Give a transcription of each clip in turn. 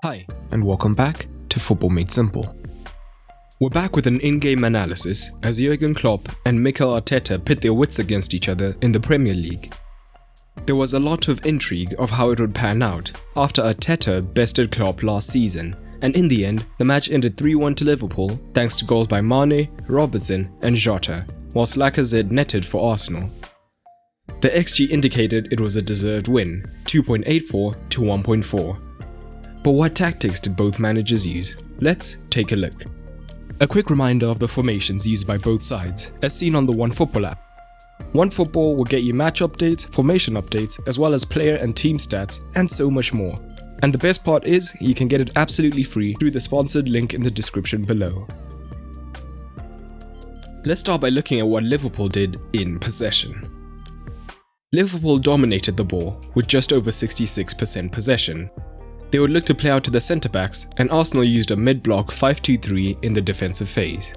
Hi, and welcome back to Football Made Simple. We're back with an in-game analysis as Jurgen Klopp and Mikel Arteta pit their wits against each other in the Premier League. There was a lot of intrigue of how it would pan out after Arteta bested Klopp last season, and in the end, the match ended 3-1 to Liverpool thanks to goals by Mane, Robertson and Jota, whilst Lacazette netted for Arsenal. The XG indicated it was a deserved win, 2.84 to 1.4. But what tactics did both managers use? Let's take a look. A quick reminder of the formations used by both sides, as seen on the OneFootball app. OneFootball will get you match updates, formation updates, as well as player and team stats, and so much more. And the best part is, you can get it absolutely free through the sponsored link in the description below. Let's start by looking at what Liverpool did in possession. Liverpool dominated the ball with just over 66% possession. They would look to play out to the centre-backs, and Arsenal used a mid-block 5-2-3 in the defensive phase.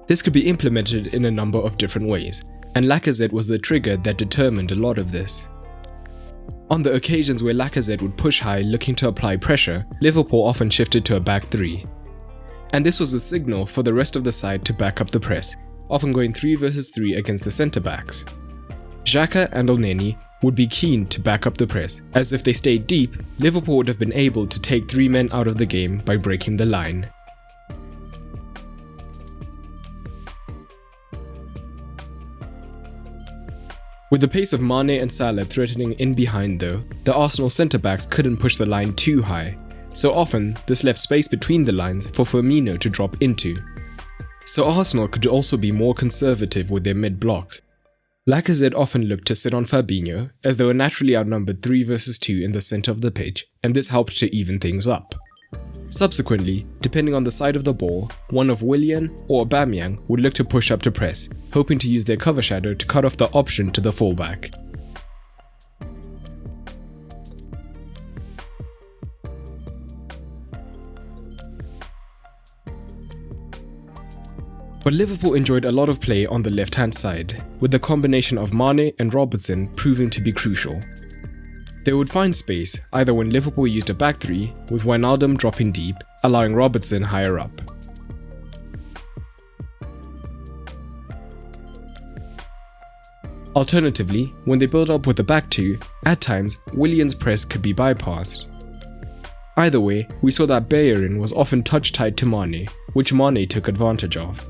This could be implemented in a number of different ways, and Lacazette was the trigger that determined a lot of this. On the occasions where Lacazette would push high looking to apply pressure, Liverpool often shifted to a back three. And this was a signal for the rest of the side to back up the press, often going 3 versus 3 against the centre-backs. Xhaka and Elneny would be keen to back up the press, as if they stayed deep, Liverpool would have been able to take 3 men out of the game by breaking the line. With the pace of Mane and Salah threatening in behind though, the Arsenal centre-backs couldn't push the line too high, so often this left space between the lines for Firmino to drop into. So Arsenal could also be more conservative with their mid-block. Lacazette often looked to sit on Fabinho, as they were naturally outnumbered 3 versus 2 in the centre of the pitch, and this helped to even things up. Subsequently, depending on the side of the ball, one of Willian or Aubameyang would look to push up to press, hoping to use their cover shadow to cut off the option to the fullback. But Liverpool enjoyed a lot of play on the left-hand side, with the combination of Mane and Robertson proving to be crucial. They would find space either when Liverpool used a back three, with Wijnaldum dropping deep, allowing Robertson higher up. Alternatively, when they built up with the back two, at times Willian's press could be bypassed. Either way, we saw that Bellerin was often touch tight to Mane, which Mane took advantage of.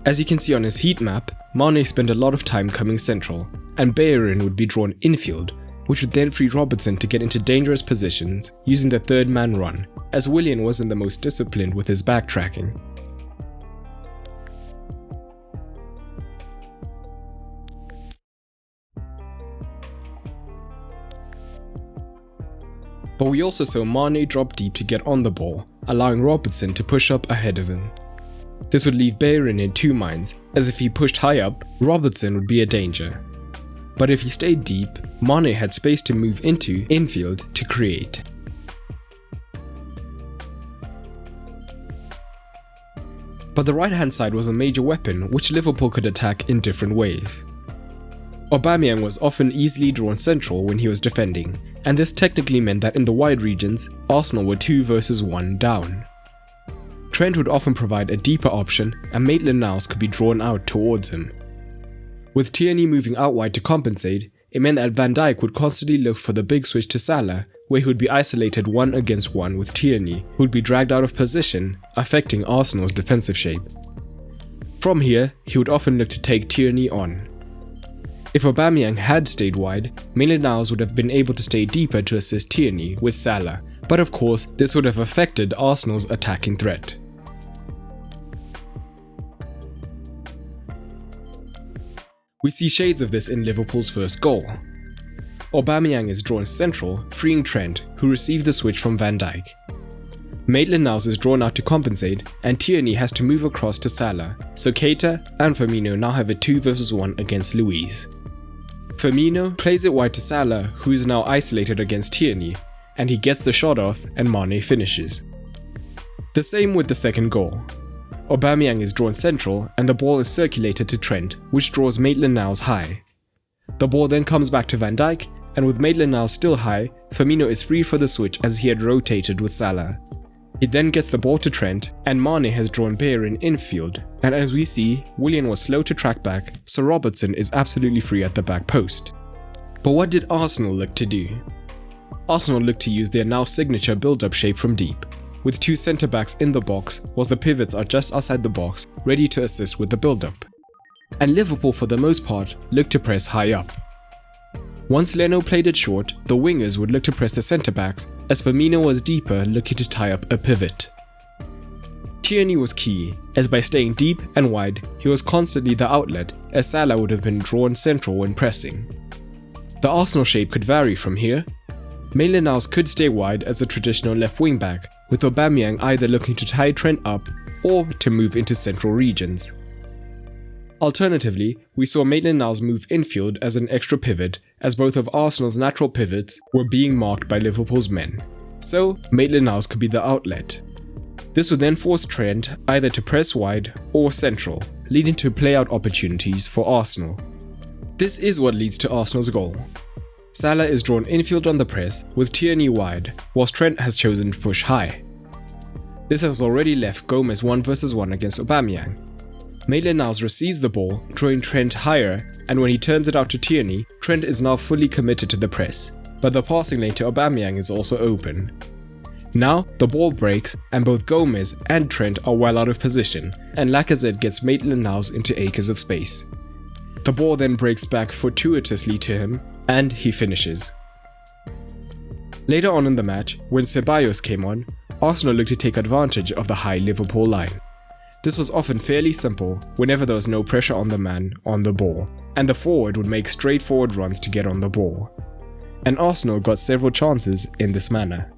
As you can see on his heat map, Mane spent a lot of time coming central, and Bellerin would be drawn infield, which would then free Robertson to get into dangerous positions using the third man run, as Willian wasn't the most disciplined with his backtracking. But we also saw Mane drop deep to get on the ball, allowing Robertson to push up ahead of him. This would leave Bellerin in 2 minds, as if he pushed high up, Robertson would be a danger. But if he stayed deep, Mane had space to move into infield to create. But the right-hand side was a major weapon which Liverpool could attack in different ways. Aubameyang was often easily drawn central when he was defending, and this technically meant that in the wide regions, Arsenal were 2 versus 1 down. Trent would often provide a deeper option, and Maitland-Niles could be drawn out towards him. With Tierney moving out wide to compensate, it meant that Van Dijk would constantly look for the big switch to Salah, where he would be isolated 1 against 1 with Tierney, who would be dragged out of position, affecting Arsenal's defensive shape. From here, he would often look to take Tierney on. If Aubameyang had stayed wide, Maitland-Niles would have been able to stay deeper to assist Tierney with Salah, but of course, this would have affected Arsenal's attacking threat. We see shades of this in Liverpool's first goal. Aubameyang is drawn central, freeing Trent, who received the switch from Van Dijk. Maitland-Niles is drawn out to compensate, and Tierney has to move across to Salah, so Keita and Firmino now have a 2 versus 1 against Luiz. Firmino plays it wide to Salah, who is now isolated against Tierney, and he gets the shot off and Mane finishes. The same with the second goal. Aubameyang is drawn central and the ball is circulated to Trent, which draws Maitland-Niles high. The ball then comes back to Van Dijk and with Maitland-Niles still high, Firmino is free for the switch as he had rotated with Salah. He then gets the ball to Trent, and Mane has drawn Bellerin infield, and as we see, Willian was slow to track back, so Robertson is absolutely free at the back post. But what did Arsenal look to do? Arsenal looked to use their now signature build-up shape from deep. With two centre-backs in the box, whilst the pivots are just outside the box, ready to assist with the build-up. And Liverpool for the most part looked to press high up. Once Leno played it short, the wingers would look to press the centre-backs as Firmino was deeper looking to tie up a pivot. Tierney was key, as by staying deep and wide, he was constantly the outlet as Salah would have been drawn central when pressing. The Arsenal shape could vary from here. Maitland-Niles could stay wide as a traditional left wing back, with Aubameyang either looking to tie Trent up or to move into central regions. Alternatively, we saw Maitland-Niles move infield as an extra pivot as both of Arsenal's natural pivots were being marked by Liverpool's men, so Maitland-Niles could be the outlet. This would then force Trent either to press wide or central, leading to play-out opportunities for Arsenal. This is what leads to Arsenal's goal. Salah is drawn infield on the press with Tierney wide, whilst Trent has chosen to push high. This has already left Gomez 1v1 against Aubameyang. Maitland-Niles receives the ball, drawing Trent higher, and when he turns it out to Tierney, Trent is now fully committed to the press, but the passing lane to Aubameyang is also open. Now, the ball breaks, and both Gomez and Trent are well out of position, and Lacazette gets Maitland-Niles into acres of space. The ball then breaks back fortuitously to him, and he finishes. Later on in the match, when Ceballos came on, Arsenal looked to take advantage of the high Liverpool line. This was often fairly simple whenever there was no pressure on the man on the ball, and the forward would make straightforward runs to get on the ball. And Arsenal got several chances in this manner.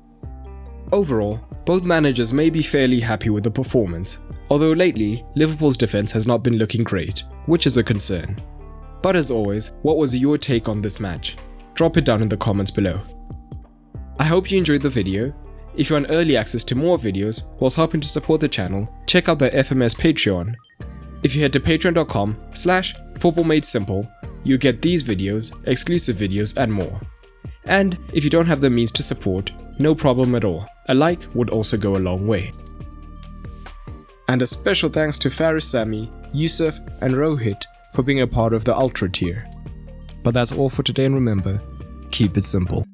Overall, both managers may be fairly happy with the performance, although lately, Liverpool's defense has not been looking great, which is a concern. But as always, what was your take on this match? Drop it down in the comments below. I hope you enjoyed the video. If you want early access to more videos whilst helping to support the channel, check out the FMS Patreon. If you head to patreon.com/footballmadesimple, you get these videos, exclusive videos and more. And if you don't have the means to support, no problem at all, a like would also go a long way. And a special thanks to Faris Sami, Yusuf and Rohit for being a part of the Ultra tier. But that's all for today, and remember, keep it simple.